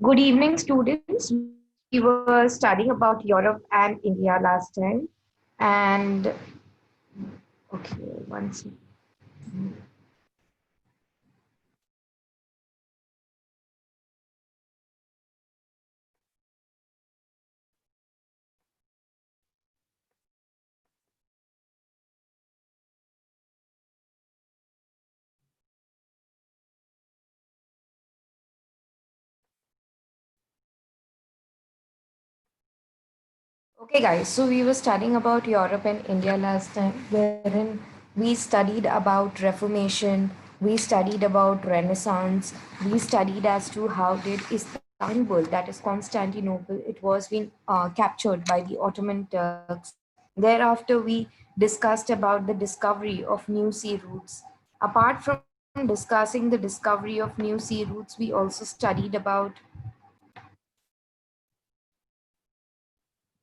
Good evening, students. We were studying about Europe and India last time. And okay, one second. Okay, guys. So we were studying about Europe and India last time, wherein we studied about Reformation, we studied about Renaissance, we studied as to how did Istanbul, that is Constantinople, it was being captured by the Ottoman Turks. Thereafter, we discussed about the discovery of new sea routes. Apart from discussing the discovery of new sea routes, we also studied about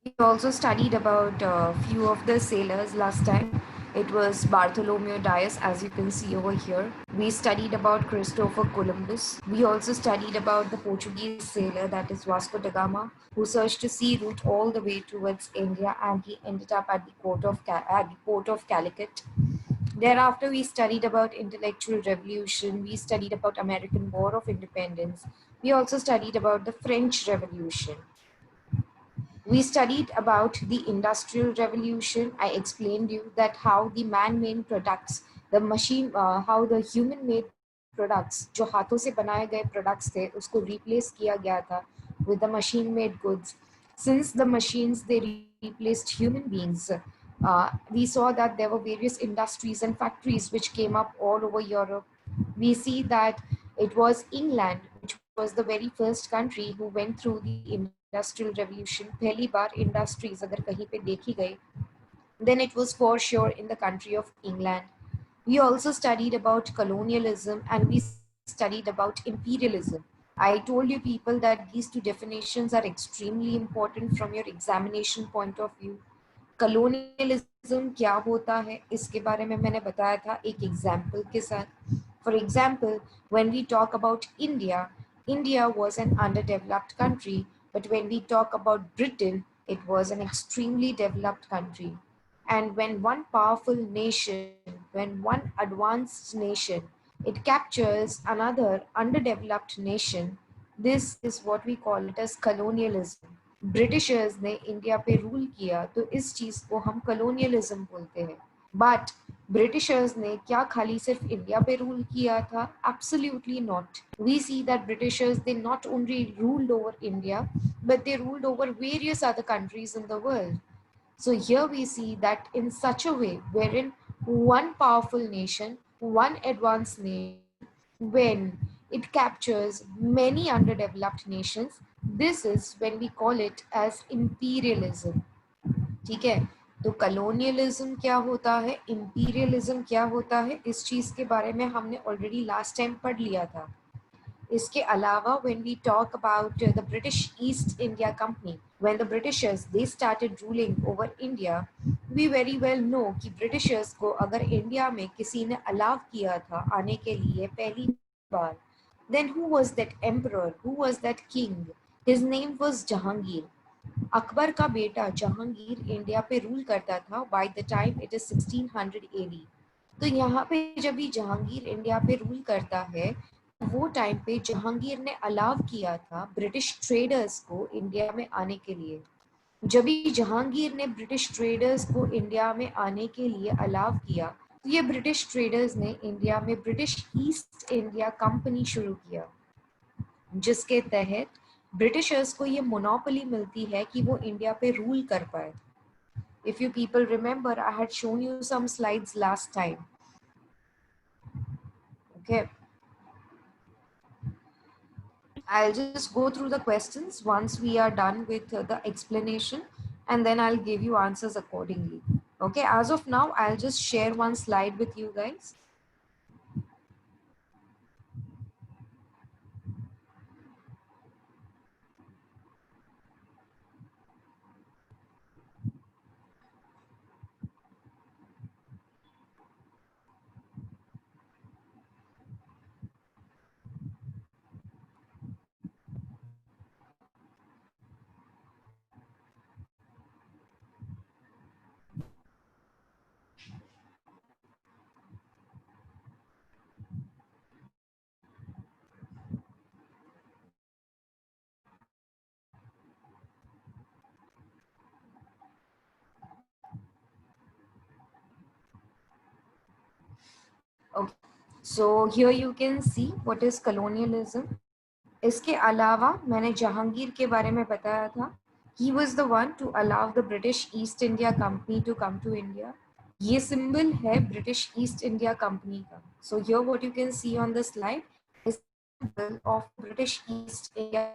We also studied about a few of the sailors last time. It was Bartholomew Dias, as you can see over here. We studied about Christopher Columbus. We also studied about the Portuguese sailor, that is Vasco da Gama, who searched a sea route all the way towards India, and he ended up at the at the port of Calicut. Thereafter, we studied about intellectual revolution. We studied about American War of Independence. We also studied about the French Revolution. We studied about the industrial revolution. I explained you that how the man-made products, how the human-made products, जो हाथों से बनाए गए products थे, उसको replace किया गया था with the machine-made goods. Since the machines they replaced human beings, we saw that there were various industries and factories which came up all over Europe. We see that it was England, which was the very first country who went through the industrial revolution. पहली बार industries अगर कहीं पे देखी गई, then it was for sure in the country of England. We also studied about colonialism and we studied about imperialism. I told you people that these two definitions are extremely important from your examination point of view. Colonialism क्या होता है इसके बारे में मैंने बताया था एक एग्जाम्पल के साथ. For example, when we talk about India, India was an underdeveloped country, but when we talk about Britain, it was an extremely developed country. And when one powerful nation, when one advanced nation, it captures another underdeveloped nation, this is what we call it as colonialism. Britishers ने India पे rule किया तो इस चीज को हम colonialism बोलते हैं. बट ब्रिटिशर्स ने क्या खाली सिर्फ इंडिया पे रूल किया था? Absolutely not. We see that Britishers they not only ruled over India but they ruled over various other countries in the world. So here we see that in such a way wherein one powerful nation, one advanced nation, when it captures many underdeveloped nations, this is when we call it as imperialism. ठीक है. तो colonialism क्या होता है, imperialism क्या होता है, इस चीज के बारे में हमने ऑलरेडी लास्ट टाइम पढ़ लिया था. इसके अलावा when we talk about the British East India Company, when the Britishers they started ruling over India, we very well know कि Britishers को अगर इंडिया में किसी ने अलाव किया था आने के लिए पहली बार, then who was that emperor, who was that king? His name was Jahangir. Akbar का बेटा जहांगीर इंडिया पे रूल करता था by the time it is 1600 AD. तो यहाँ पे जब भी जहांगीर इंडिया पे रूल करता है तो वो टाइम पे जहांगीर ने अलाव किया था ब्रिटिश ट्रेडर्स को इंडिया में आने के लिए. जब भी जहांगीर ने ब्रिटिश ट्रेडर्स को इंडिया में आने के लिए अलाव किया तो ये ब्रिटिश ट्रेडर्स ने इंडिया में ब्रिटिश ईस्ट इंडिया कंपनी शुरू किया, जिसके तहत ब्रिटिशर्स को ये मोनोपोली मिलती है कि वो इंडिया पे रूल कर पाए. If you people remember, I had shown you some slides last time. Okay, I'll just go through the questions once we are done with the explanation, and then I'll give you answers accordingly. Okay, as of now I'll just share one slide with you guys. So here you can see what is colonialism. इसके अलावा मैंने जहांगीर के बारे में बताया था. He was the one to allow the British East India Company to come to India. ये symbol है British East India Company का. So here what you can see on the slide is symbol of British East India.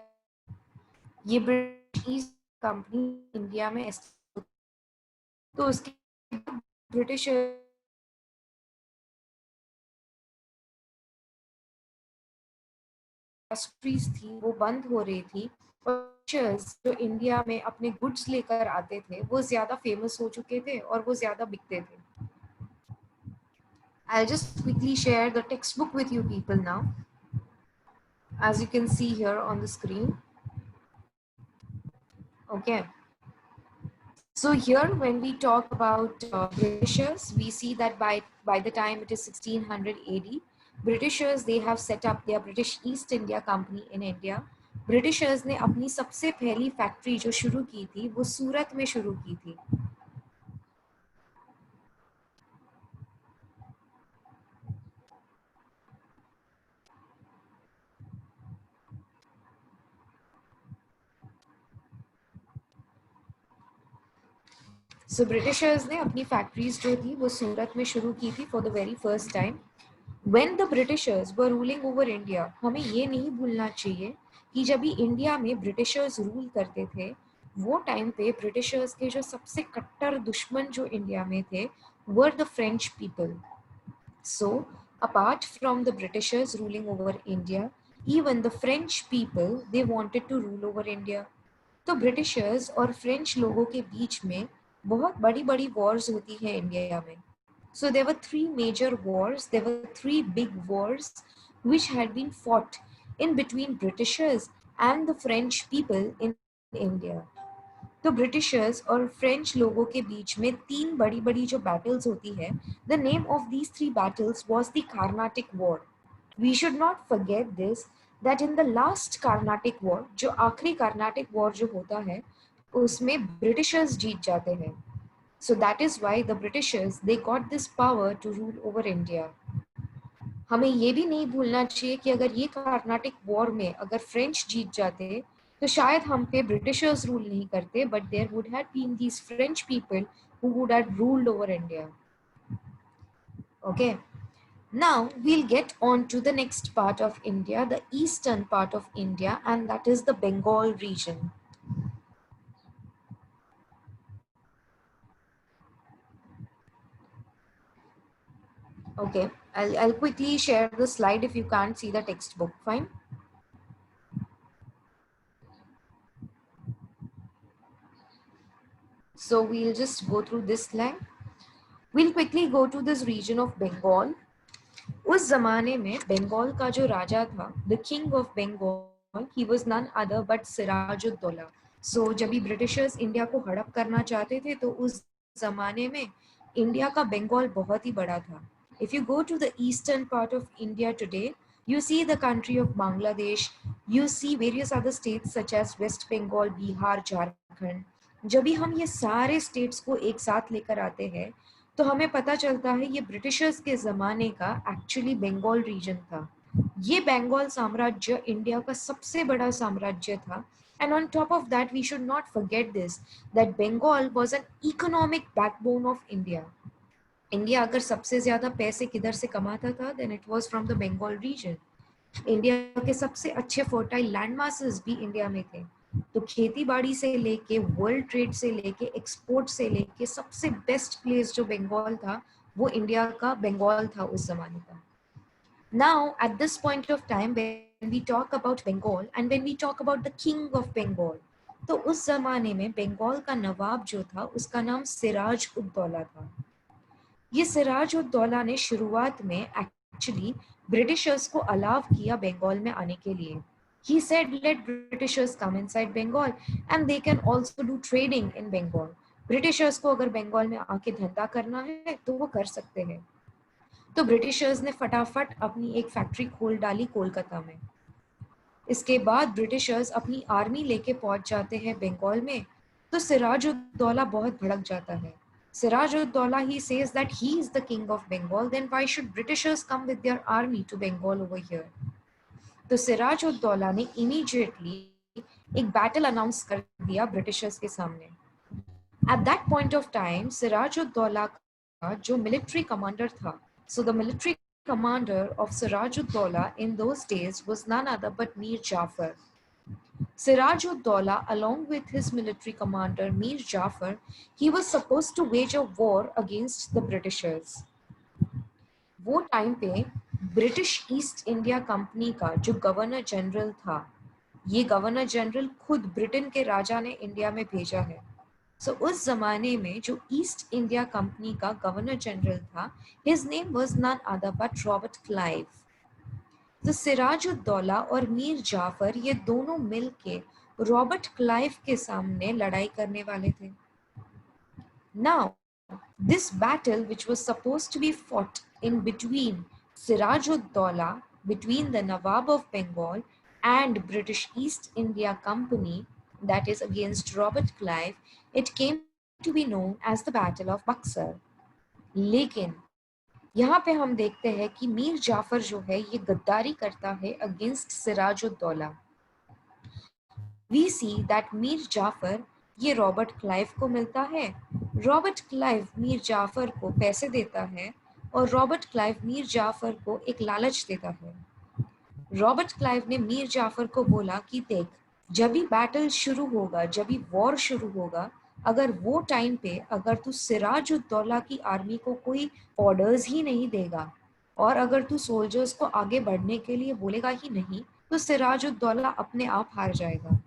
ये British East Company India में तो उसके British industries थी वो बंद हो रही थी और जो इंडिया में अपने गुड्स लेकर आते थे वो ज्यादा फेमस हो चुके थे और वो ज्यादा बिकते थे. I'll just quickly share the textbook with you people now, as you can see here on the screen. Okay, so here when we talk about Britishers, we see that by the time it is 1600 AD, Britishers they have set up their British East India Company in India. Britishers ने अपनी सबसे पहली factory जो शुरू की थी वो सूरत में शुरू की थी. सो ब्रिटिशर्स ने अपनी फैक्ट्रीज जो थी वो सूरत में शुरू की थी for the very first time. When the Britishers were ruling over India, हमें ये नहीं भूलना चाहिए कि जब भी इंडिया में ब्रिटिशर्स रूल करते थे वो टाइम पे ब्रिटिशर्स के जो सबसे कट्टर दुश्मन जो इंडिया में थे were the French people. So apart from the Britishers ruling over India, even the French people they wanted to rule over India. तो ब्रिटिशर्स और फ्रेंच लोगों के बीच में बहुत बड़ी बड़ी वॉर्स होती है इंडिया में. So there were three major wars, there were three big wars which had been fought in between Britishers and the French people in India. तो ब्रिटिशर्स और फ्रेंच लोगों के बीच में तीन बड़ी बड़ी जो बैटल्स होती है, the name of these three battles was the Carnatic war. We should not forget this that in the last Carnatic war, जो आखिरी कार्नाटिक वॉर जो होता है उसमें ब्रिटिशर्स जीत जाते हैं. So that is why the Britishers they got this power to rule over India. हमें ये भी नहीं भूलना चाहिए कि अगर ये कार्नाटिक वॉर में अगर फ्रेंच जीत जाते तो शायद हम पे ब्रिटिशर्स रूल नहीं करते, but there would have been these French people who would have ruled over India. Okay, now we'll get on to the next part of India, the eastern part of India, and that is the Bengal region. Okay, I'll quickly share the slide if you can't see the textbook. Fine. So we'll just go through this line. We'll quickly go to this region of Bengal. उस जमाने में बंगाल का जो राजा था, the king of Bengal, he was none other but Siraj-ud-Daulah. So जब भी Britishers India को हड़प करना चाहते थे तो उस जमाने में इंडिया का बंगाल बहुत ही बड़ा था. If you go to the eastern part of India today, you see the country of Bangladesh, you see various other states such as West Bengal, Bihar, Jharkhand. जब भी हम ये सारे स्टेट्स को एक साथ लेकर आते हैं तो हमें पता चलता है ये ब्रिटिशर्स के ज़माने का एक्चुअली बंगाल रीजन था. ये बंगाल साम्राज्य इंडिया का सबसे बड़ा साम्राज्य था. And on top of that, we should not forget this, that Bengal was an economic backbone of India. India अगर सबसे ज्यादा पैसे किधर से कमाता था, then it was from the Bengal region. India के सबसे अच्छे फर्टाइल लैंड मासेस भी इंडिया में थे. तो खेती बाड़ी से लेके वर्ल्ड ट्रेड से लेके एक्सपोर्ट से लेके सबसे बेस्ट प्लेस जो बंगाल था वो इंडिया का बंगाल था उस जमाने का. Now at this point of time when we talk about Bengal and when we talk about the king of Bengal, तो उस जमाने में बंगाल का नवाब जो था उसका नाम सिराज उद दौला था. ये सिराज उद दौला ने शुरुआत में एक्चुअली ब्रिटिशर्स को अलाउ किया बंगाल में आने के लिए. He said let Britishers come inside Bengal and they can also do trading in Bengal. Britishers को अगर बंगाल में आके धंधा करना है तो वो कर सकते हैं. तो ब्रिटिशर्स ने फटाफट अपनी एक फैक्ट्री खोल डाली कोलकाता में. इसके बाद ब्रिटिशर्स अपनी आर्मी लेके पहुंच जाते हैं बंगाल में. तो सिराज उद दौला बहुत भड़क जाता है. Siraj-ud-Daulah, he says that he is the king of Bengal, then why should Britishers come with their army to Bengal over here? तो सिराज-उद-दौला ने immediately एक बैटल अनाउंस कर दिया ब्रिटिशर्स के सामने. At that point of time, Siraj-ud-Daulah का जो military commander था, so the military commander of Siraj-ud-Daulah in those days was none other but Mir Jafar. Siraj-ud-Daulah, along with his military commander Mir Jafar, he was supposed to wage a war against the Britishers. वो time पे British east India Company का जो governor general था, ये governor general खुद Britain के राजा ने India में भेजा है. सो उस जमाने में जो ईस्ट इंडिया कंपनी का गवर्नर जनरल था, his name was none other but Robert Clive. तो सिराज-उद-दौला और मीर जाफर ये दोनों मिलके रॉबर्ट क्लाइव के सामने लड़ाई करने वाले थे. Now this battle, which was supposed to be fought in between Siraj-ud-Daulah, between the Nawab of Bengal and British East India Company, that is against Robert Clive, it came to be known as the Battle of Buxar. लेकिन यहाँ पे हम देखते हैं कि मीर जाफर जो है ये गद्दारी करता है against Siraj ud Daulah. We see that Mir Jafar ये रॉबर्ट क्लाइव को मिलता है. रॉबर्ट क्लाइव मीर जाफर को पैसे देता है और रॉबर्ट क्लाइव मीर जाफर को एक लालच देता है. रॉबर्ट क्लाइव ने मीर जाफर को बोला कि देख, जब भी बैटल शुरू होगा, जब भी वॉर शुरू होगा, अगर वो टाइम पे अगर तू सिराज-उद-दौला की आर्मी को कोई ऑर्डर्स ही नहीं देगा और अगर तू सोल्जर्स को आगे बढ़ने के लिए बोलेगा ही नहीं, तो सिराज-उद-दौला अपने आप हार जाएगा.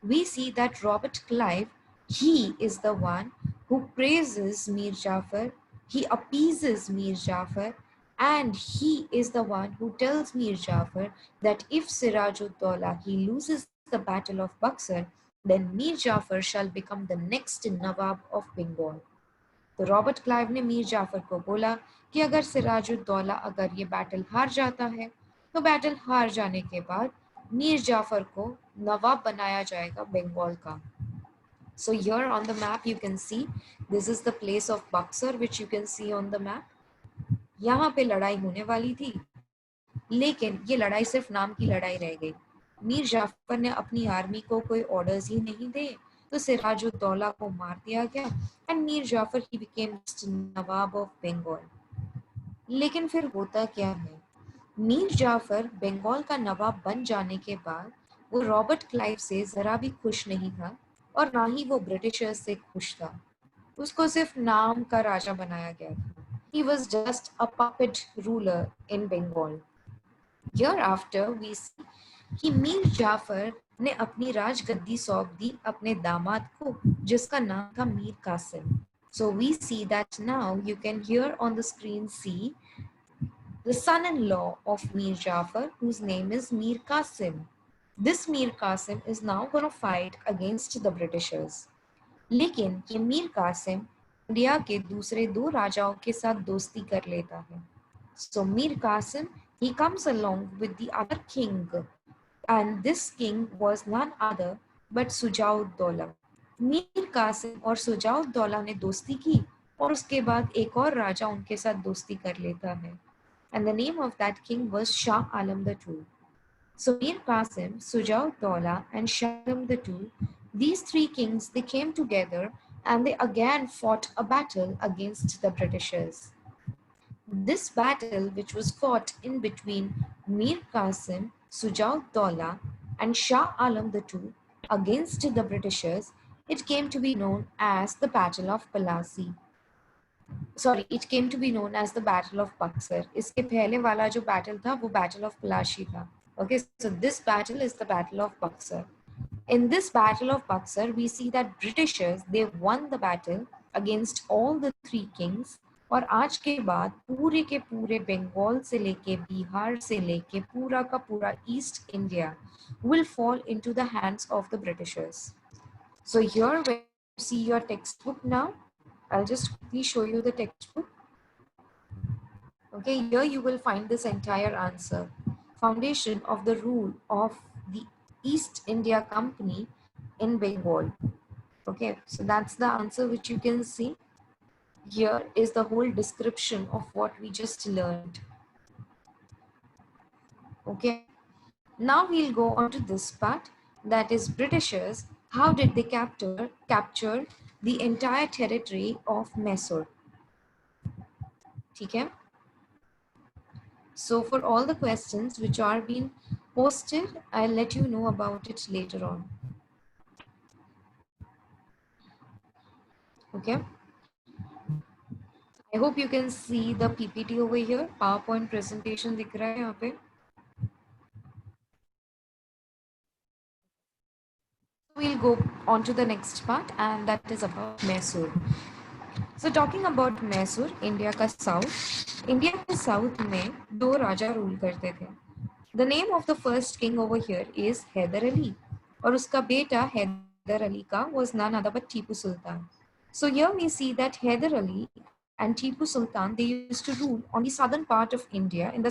We see that Robert Clive, he is the one who praises Mir Jafar, he appeases Mir Jafar, and he is the one who tells Mir Jafar that if Siraj-ud-Daulah he loses the battle of Buxar, then Mir Jafar shall become the next Nawab of Bengal. तो Robert Clive ने मीर जाफर को बोला कि अगर सिराज-उद-दौला अगर ये battle हार जाता है, तो बैटल हार जाने के बाद मीर जाफर को नवाब बनाया जाएगा बंगाल का. So here on the map you can see this is the place of Buxar which you can see on the map. यहाँ पे लड़ाई होने वाली थी, लेकिन ये लड़ाई सिर्फ नाम की लड़ाई रह गई. मीर जाफर ने अपनी आर्मी को कोई ऑर्डर्स ही नहीं दे, तो सिराज-उद-दौला को मार दिया गया and Mir Jafar he became Nawab of Bengal. लेकिन फिर होता क्या है, मीर जाफर बंगाल का नवाब बन जाने के बाद वो रॉबर्ट क्लाइव से जरा भी खुश नहीं था और ना ही वो ब्रिटिशर्स से खुश था. उसको सिर्फ नाम का राजा बनाया गया था. He was just a puppet ruler in Bengal. Hereafter we see कि मीर जाफर ने अपनी राजगद्दी सौंप दी अपने दामाद को, जिसका नाम था Mir Qasim. So we see that now you can here on the screen see the son-in-law of Mir Jafar, whose name is Mir Qasim. This Mir Qasim is now going to fight against the Britishers. लेकिन ये Mir Qasim India के दूसरे दो राजाओं के साथ दोस्ती कर लेता है. So Mir Qasim, he comes along with the other king, and this king was none other but Sujauddaulah. Mir Qasim और सुजाउद्दौला ने दोस्ती की और उसके बाद एक और राजा उनके साथ दोस्ती कर लेता है. And the name of that king was Shah Alam II. So Mir Qasim, Sujauddaulah and Shah Alam II, these three kings, they came together and they again fought a battle against the Britishers. This battle, which was fought in between Mir Qasim, Sujauddaulah and Shah Alam II against the Britishers, it came to be known as the Battle of Palasi. Sorry, it came to be known as the Battle of Buxar. इसके पहले वाला जो battle था वो Battle of Plassey था. Okay, so this battle is the Battle of Buxar. In this Battle of Buxar, we see that Britishers, they won the battle against all the three kings. और आज के बाद पूरे के पूरे बंगाल से लेके बिहार से लेके पूरा का पूरा east India will fall into the hands of the Britishers. So here when you see your textbook now, I'll just quickly show you the textbook. Okay, here you will find this entire answer. Foundation of the rule of the East India Company in Bengal. Okay, so that's the answer which you can see. Here is the whole description of what we just learned. Okay, now we'll go on to this part, that is Britishers. How did they capture the entire territory of Mysore? ठीक है? So for all the questions which are being posted, I'll let you know about it later on. Okay. I hope you can see the PPT over here. PowerPoint presentation दिख रहा है यहाँ पे. We'll go on to the next part, and that is about Mysore. So talking about Mysore, India का South में दो राजा rule करते थे. The name of the first king over here is Hyder Ali, और उसका बेटा Hyder Ali का was none other but Tipu Sultan. So here we see that Hyder Ali and Tipu Sultan, they used to rule on the southern part of India, and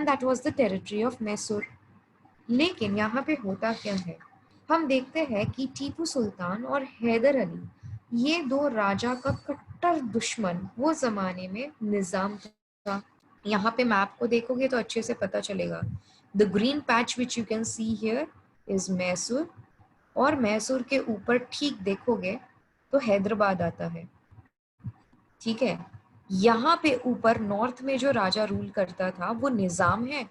that was the territory of Mysore. लेकिन यहाँ पे होता क्या है, हम देखते हैं कि टीपू सुल्तान और हैदर अली, ये दो राजा का कट्टर दुश्मन वो जमाने में निजाम था. यहाँ पे मैप को देखोगे तो अच्छे से पता चलेगा. The green patch which you can see here is Mysore, और मैसूर के ऊपर ठीक देखोगे तो हैदराबाद आता है. ठीक है, यहाँ पे ऊपर नॉर्थ में जो राजा रूल करता था वो निजाम है,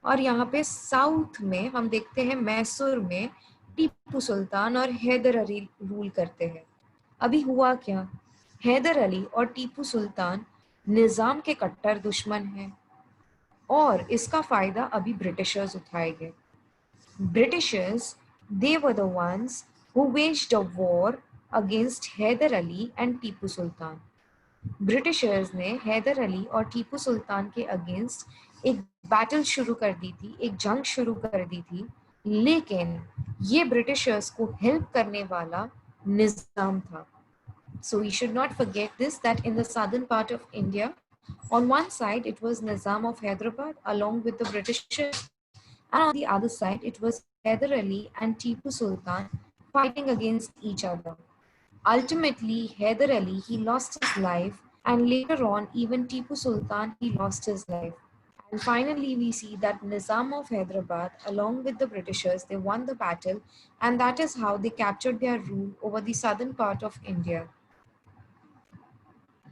और यहाँ पे साउथ में हम देखते हैं मैसूर में टीपू सुल्तान और हैदर अली रूल करते हैं. अभी हुआ क्या, हैदर अली और टीपू सुल्तान निजाम के कट्टर दुश्मन हैं, और इसका फायदा अभी ब्रिटिशर्स उठाएंगे. Britishers, they were the ones who waged a war against Hyder Ali and Tipu Sultan. Britishers ने हैदर अली और टीपू सुल्तान के अगेंस्ट एक बैटल शुरू कर दी थी, एक जंग शुरू कर दी थी, लेकिन ये ब्रिटिशर्स को हेल्प करने वाला निजाम था. So we should not forget this, that in the southern part of India, on one side it was Nizam of Hyderabad along with the Britishers, and on the other side it was Hyder Ali and Tipu Sultan fighting against each other. Ultimately, Hyder Ali, he lost his life, and later on, even Tipu Sultan, he lost his life. And finally, we see that Nizam of Hyderabad, along with the Britishers, they won the battle, and that is how they captured their rule over the southern part of India.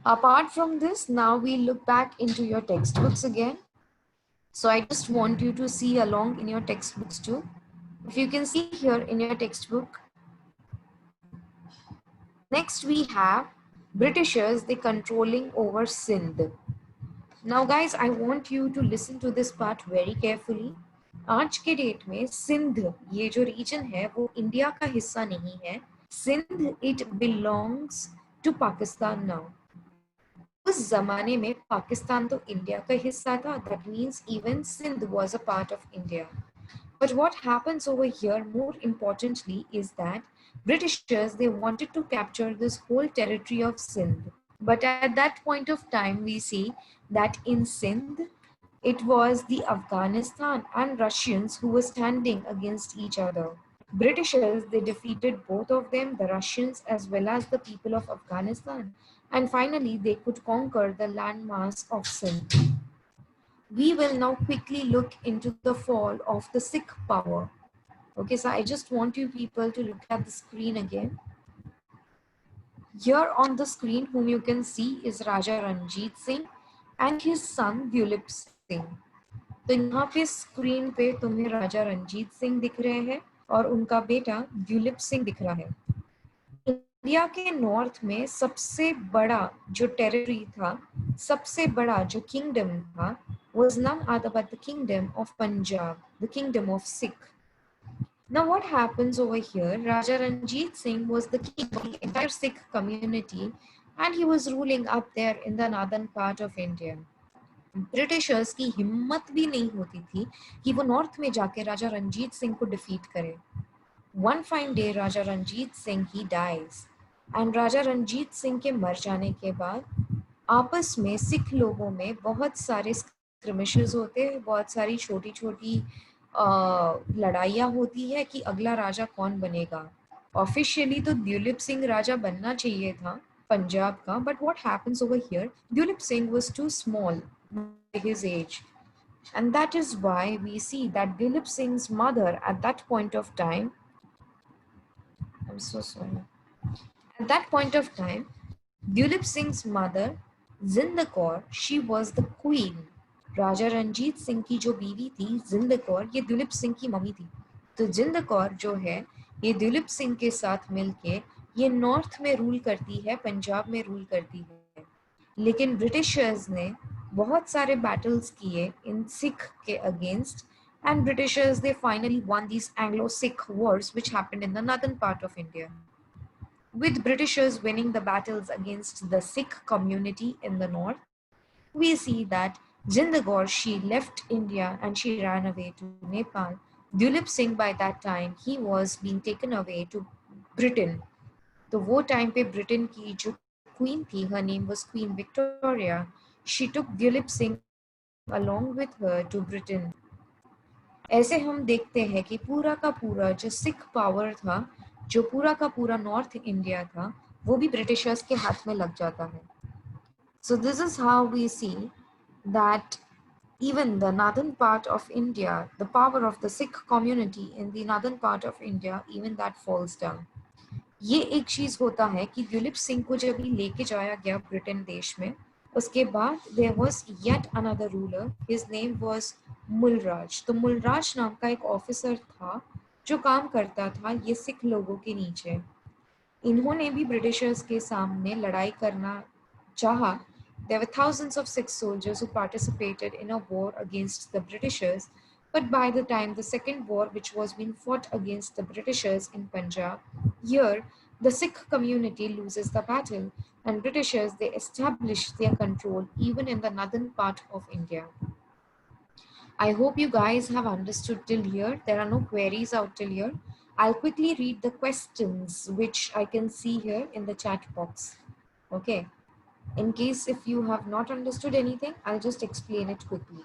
Apart from this, now we look back into your textbooks again. So I just want you to see along in your textbooks too. If you can see here in your textbook, next we have Britishers, they controlling over Sindh. Now guys, I want you to listen to this part very carefully. आज के date में सिंध, ये जो reason है वो India का हिस्सा नहीं है. Sindh, it belongs to Pakistan now. उस जमाने में पाकिस्तान तो इंडिया का हिस्सा था. That means even Sindh was a part of India. But what happens over here, more importantly, is that Britishers, they wanted to capture this whole territory of Sindh. But at that point of time, we see that in Sindh, it was the Afghanistan and Russians who were standing against each other. Britishers, they defeated both of them, the Russians as well as the people of Afghanistan. And finally, they could conquer the landmass of Sindh. We will now quickly look into the fall of the Sikh power. Okay, so I just want you people to look at the screen again. Here on the screen, whom you can see is Raja Ranjit Singh and his son Dulip Singh. तो यहाँ पे screen पे तुम्हें राजा रंजीत सिंह दिख रहे हैं और उनका बेटा द्युलिप सिंह दिख रहा है. इंडिया के नॉर्थ में सबसे बड़ा जो टेरिटरी था, सबसे बड़ा जो किंगडम था, was none other but the kingdom of Punjab, the kingdom of Sikh. Now what happens over here, Raja Ranjit Singh was the king of the entire Sikh community, and he was ruling up there in the northern part of India. Britishers की हिम्मत भी नहीं होती थी कि वो north में जाके राजा रंजीत सिंह को डिफीट करे. One fine day, Raja Ranjit Singh he dies, and राजा रंजीत सिंह के मर जाने के बाद आपस में सिख लोगों में बहुत सारे स्क्रिमिशेस होते हैं, बहुत सारी छोटी छोटी लड़ाइयाँ होती है कि अगला राजा कौन बनेगा. ऑफिशियली तो द्युलिप सिंह राजा बनना चाहिए था, Punjab ka. But what happens over here, Dulip Singh was too small by his age. And that is why we see that Dulip Singh's mother at that point of time, I'm so sorry. At that point of time, Dulip Singh's mother, Zind Kaur, she was the queen. राजा रंजीत सिंह की जो बीवी थी जिंद कौर, ये दुलीप सिंह की mummy थी. तो जिंद कौर जो है ये दुलीप सिंह के साथ मिलके ये नॉर्थ में रूल करती है, पंजाब में रूल करती है. लेकिन ब्रिटिशर्स ने बहुत सारे बैटल्स किए इन सिख के against, and Britishers they finally won these Anglo-Sikh wars which happened in the northern part of India. With Britishers winning the battles against the Sikh community in the north, we see that Jind Kaur, she left India and she ran away to Nepal. Dulip Singh by that time he was being taken away to Britain. तो वो time पे Britain की जो queen थी, her name was Queen Victoria. She took Dulip Singh along with her to Britain. ऐसे हम देखते हैं कि पूरा का पूरा जो सिख पावर था, जो पूरा का पूरा नॉर्थ इंडिया था, वो भी ब्रिटिशर्स के हाथ में लग जाता है. So this is how we see that even the northern part of India, the power of the Sikh community in the northern part of India, even that falls down. ये एक चीज होता है कि दुलीप सिंह को जब लेके जाया गया ब्रिटेन देश में, उसके बाद there was yet another ruler. His name was Mulraj. तो मुलराज नाम का एक ऑफिसर था जो काम करता था ये सिख लोगों के नीचे. इन्होंने भी ब्रिटिशर्स के सामने लड़ाई करना चाहा. There were thousands of Sikh soldiers who participated in a war against the Britishers, but by the time the second war, which was being fought against the Britishers in Punjab, here the Sikh community loses the battle, and Britishers they establish their control even in the northern part of India. I hope you guys have understood till here. There are no queries out till here. I'll quickly read the questions which I can see here in the chat box. Okay. In case if you have not understood anything, I'll just explain it quickly.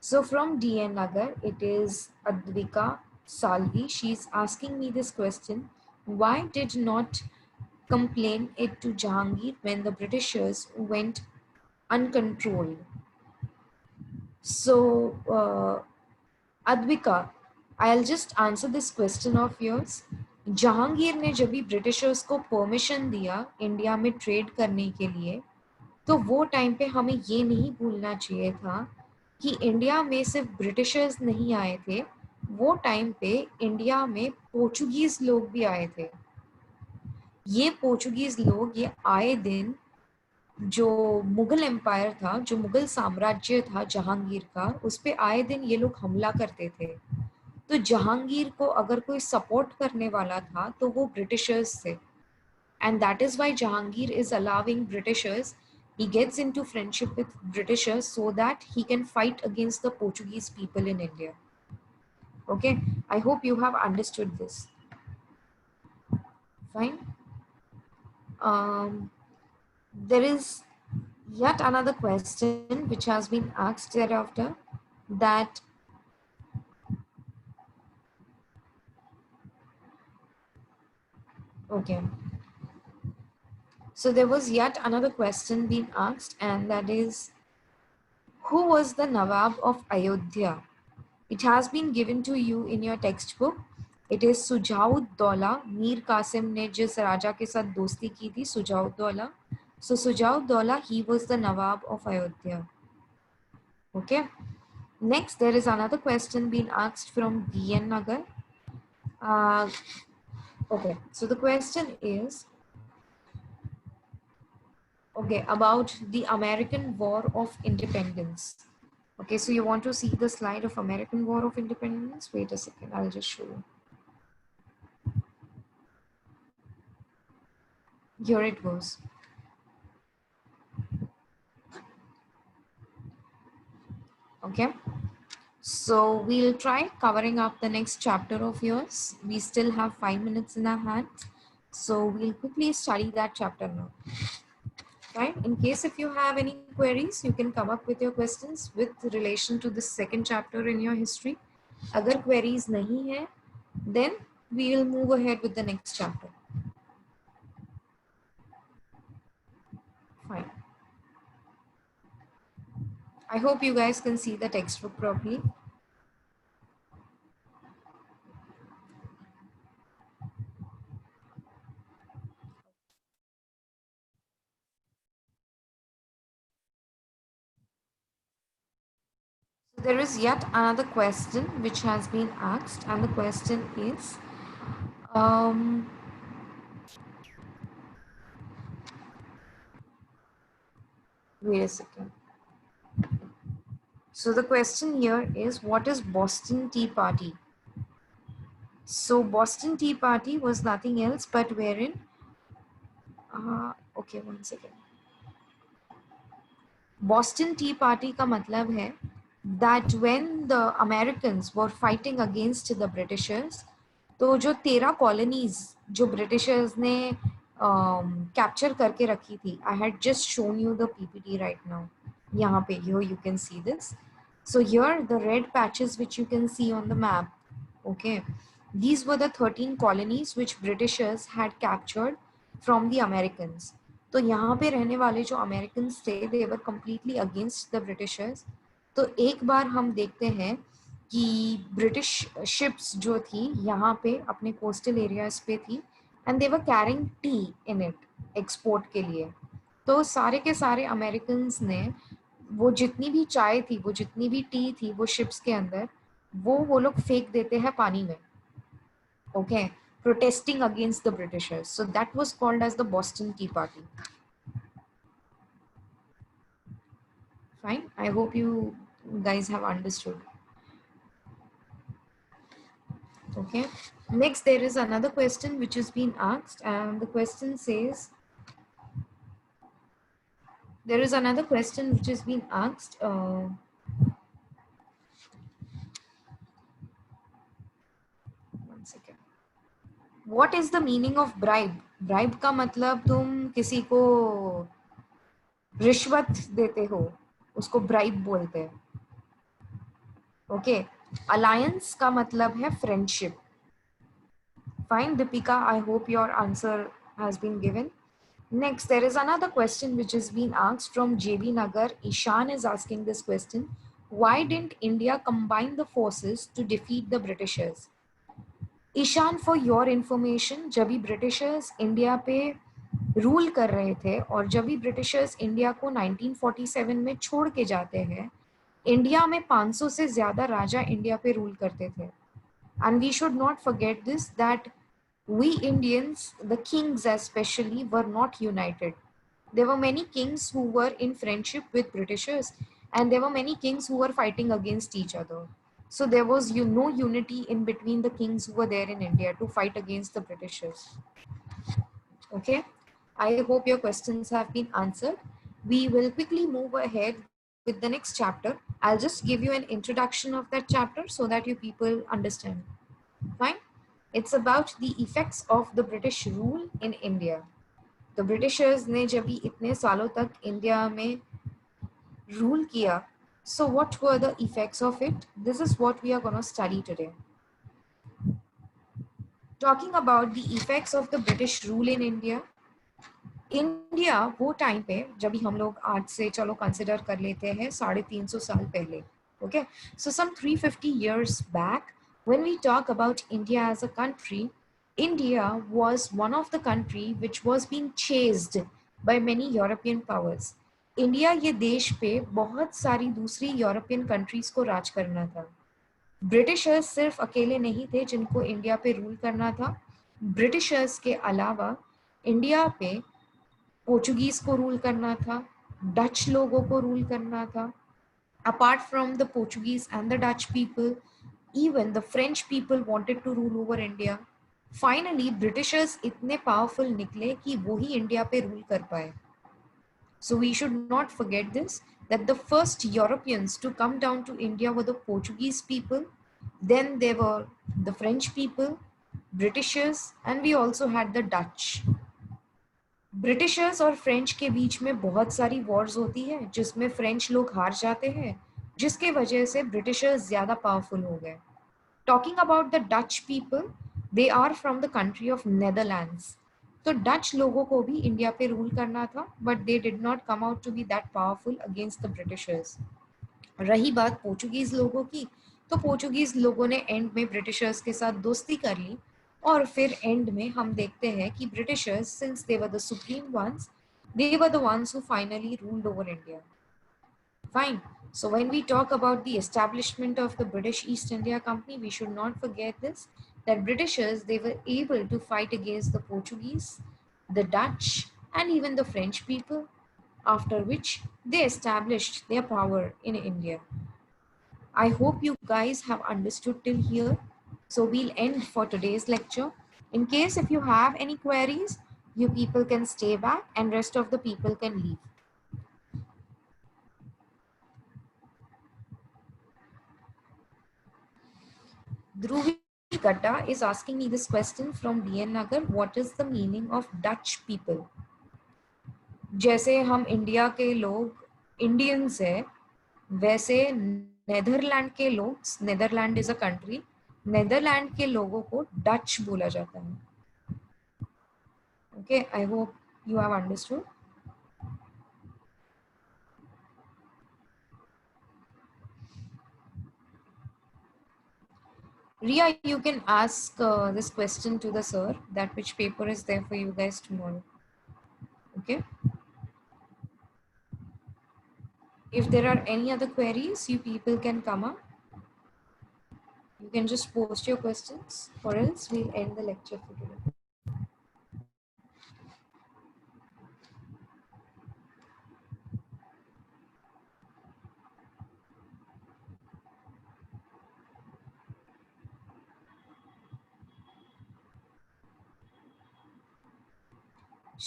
So from DN Nagar, it is Advika Salvi. She's asking me this question. Why did not complain it to Jahangir when the Britishers went uncontrolled? So Advika, I'll just answer this question of yours. Jahangir ने जब भी Britishers को permission दिया India में trade करने के लिए, तो वो टाइम पे हमें ये नहीं भूलना चाहिए था कि इंडिया में सिर्फ ब्रिटिशर्स नहीं आए थे, वो टाइम पे इंडिया में पोर्चुगीज लोग भी आए थे. ये पोर्चुगीज लोग ये आए दिन जो मुगल एम्पायर था, जो मुगल साम्राज्य था जहांगीर का, उस पे आए दिन ये लोग हमला करते थे. तो जहांगीर को अगर कोई सपोर्ट करने वाला था तो वो ब्रिटिशर्स थे. And that is why Jahangir is allowing Britishers, he gets into friendship with Britishers so that he can fight against the Portuguese people in India. Okay, I hope you have understood this. Fine. There is yet another question which has been asked thereafter, that okay, so there was yet another question being asked, and that is, who was the Nawab of Ayodhya? It has been given to you in your textbook. It is Sujaud-Dawla. Mir Qasim ने जिस राजा के साथ दोस्ती की थी, Sujaud-Dawla. So Sujaud-Dawla, he was the Nawab of Ayodhya. Okay. Next, there is another question being asked from DN Nagar. Okay, so the question is, okay, about the American War of Independence. Okay, so you want to see the slide of American War of Independence? Wait a second, I'll just show you. Here it goes. Okay, so we'll try covering up the next chapter of yours. We still have 5 minutes in our hands, so we'll quickly study that chapter now. Right? In case if you have any queries, you can come up with your questions with relation to the second chapter in your history. Agar queries nahi hai, then we will move ahead with the next chapter. I hope you guys can see the textbook properly. So there is yet another question which has been asked, and the question is, um, wait a second. So the question here is, what is Boston Tea Party? So Boston Tea Party was nothing else but wherein, okay, one second. Boston Tea Party का मतलब है that when the Americans were fighting against the Britishers, तो जो 13 colonies जो Britishers ने capture करके रखी थी, I had just shown you the PPT right now. यहाँ पे you can see this. So here the red patches which you can see on the map, okay, these were the 13 colonies which Britishers had captured from the Americans. तो यहाँ पे रहने वाले जो Americans थे, they were completely against the Britishers. तो एक बार हम देखते हैं कि ब्रिटिश शिप्स जो थी यहाँ पे अपने कोस्टल एरियाज पे थी, and they were carrying T in it export के लिए. तो सारे के सारे अमेरिकन्स ने वो जितनी भी चाय थी, वो जितनी भी टी थी वो शिप्स के अंदर, वो लोग फेंक देते हैं पानी में. Okay, protesting against the Britishers. So that was called as the Boston Tea Party. Fine. I hope you guys have understood. Okay. Next, there is another question which has been asked, and the question says, there is another question which has been asked. One second. What is the meaning of bribe? Bribe का मतलब तुम किसी को रिश्वत देते हो, उसको bribe बोलते हैं. ओके. अलायंस का मतलब है friendship. Fine, Deepika, I hope your answer has been given. Next, there is another question which has been asked from JB Nagar. Ishan is asking this question: why didn't India combine the forces to defeat the Britishers? Ishan, for your information, जब भी Britishers India पे rule कर रहे थे और जब भी Britishers India को 1947 में छोड़ के जाते हैं, इंडिया में 500 से ज़्यादा राजा इंडिया पे रूल करते थे. And we should not forget this that we Indians, the kings especially, were not united. There were many kings who were in friendship with Britishers, and there were many kings who were fighting against each other. So there was no unity in between the kings who were there in India to fight against the Britishers. Okay, I hope your questions have been answered. We will quickly move ahead with the next chapter. I'll just give you an introduction of that chapter so that you people understand. Fine. It's about the effects of the British rule in India. The Britishers ने जब भी इतने सालों तक India में rule किया, so what were the effects of it? This is what we are going to study today. Talking about the effects of the British rule in India. India वो time पे जब भी हम लोग आज से चलो कंसिडर कर लेते हैं 350 साल पहले. Okay, so some 350 years back, when we talk about India as a country, India was one of the country which was being chased by many European powers. India ये देश पे बहुत सारी दूसरी यूरोपियन कंट्रीज को राज करना था. ब्रिटिशर्स सिर्फ अकेले नहीं थे जिनको इंडिया पे रूल करना था. ब्रिटिशर्स के अलावा इंडिया पे पोर्चुगीज को रूल करना था, डच लोगों को रूल करना था. Apart from the Portuguese and the Dutch people, even the French people wanted to rule over India. Finally Britishers इतने पावरफुल निकले कि वो ही इंडिया पे रूल कर पाए. So we should not forget this, that the first Europeans to come down to India were the Portuguese people, then there were the French people, Britishers, and we also had the Dutch. Britishers और French के बीच में बहुत सारी Wars होती है जिसमें French लोग हार जाते हैं, जिसके वजह से ब्रिटिशर्स ज़्यादा पावरफुल हो गए. Talking about the Dutch people, they are from the country of Netherlands. तो डच लोगों को भी इंडिया पे रूल करना था, but they did not come out to be that powerful against the Britishers. रही बात पोर्चुगीज लोगों की, तो पोर्चुगीज लोगों ने एंड में ब्रिटिशर्स के साथ दोस्ती कर ली, और फिर एंड में हम देखते हैं कि Britishers, since they were the supreme ones, they were the ones who finally ruled over India. Fine. So when we talk about the establishment of the British East India Company, we should not forget this, that Britishers, they were able to fight against the Portuguese, the Dutch, and even the French people, after which they established their power in India. I hope you guys have understood till here. So we'll end for today's lecture. In case if you have any queries, you people can stay back and rest of the people can leave. Dhruvi Gadda is asking me this question from DN Nagar. What is the meaning of Dutch people? जैसे हम India के लोग Indians है, वैसे Netherland के लोग, Netherland is a country, Netherland के लोगों को डच बोला जाता है. Okay, I hope you have understood. Ria, you can ask this question to the sir, that which paper is there for you guys tomorrow. Okay. If there are any other queries, you people can come up. You can just post your questions, or else we'll end the lecture for today.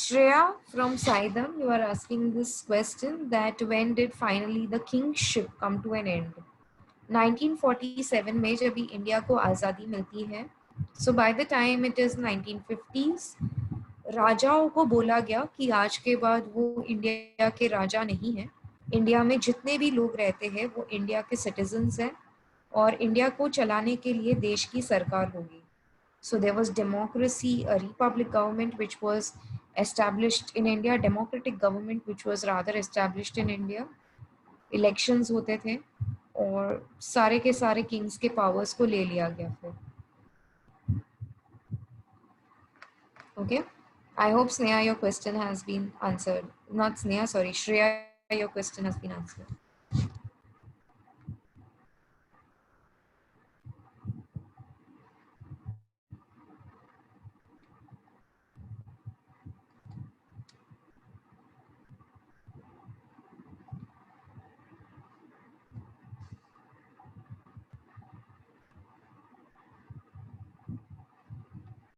Shreya from Saidam, you are asking this question, that when did finally the kingship come to an end? 1947 में जब भी India को आज़ादी मिलती है, so by the time it is 1950s, राजाओं को बोला गया कि आज के बाद वो इंडिया के राजा नहीं है. इंडिया में जितने भी लोग रहते हैं वो इंडिया के सिटीजन्स हैं, और इंडिया को चलाने के लिए देश की सरकार होगी. So there was democracy, a republic government which was established in India, democratic government which was rather established in India. Elections होते थे, और सारे के सारे किंग्स के पावर्स को ले लिया गया फिर. Okay. I hope Sneha, your question has been answered. Not Sneha, sorry, Shreya, your question has been answered.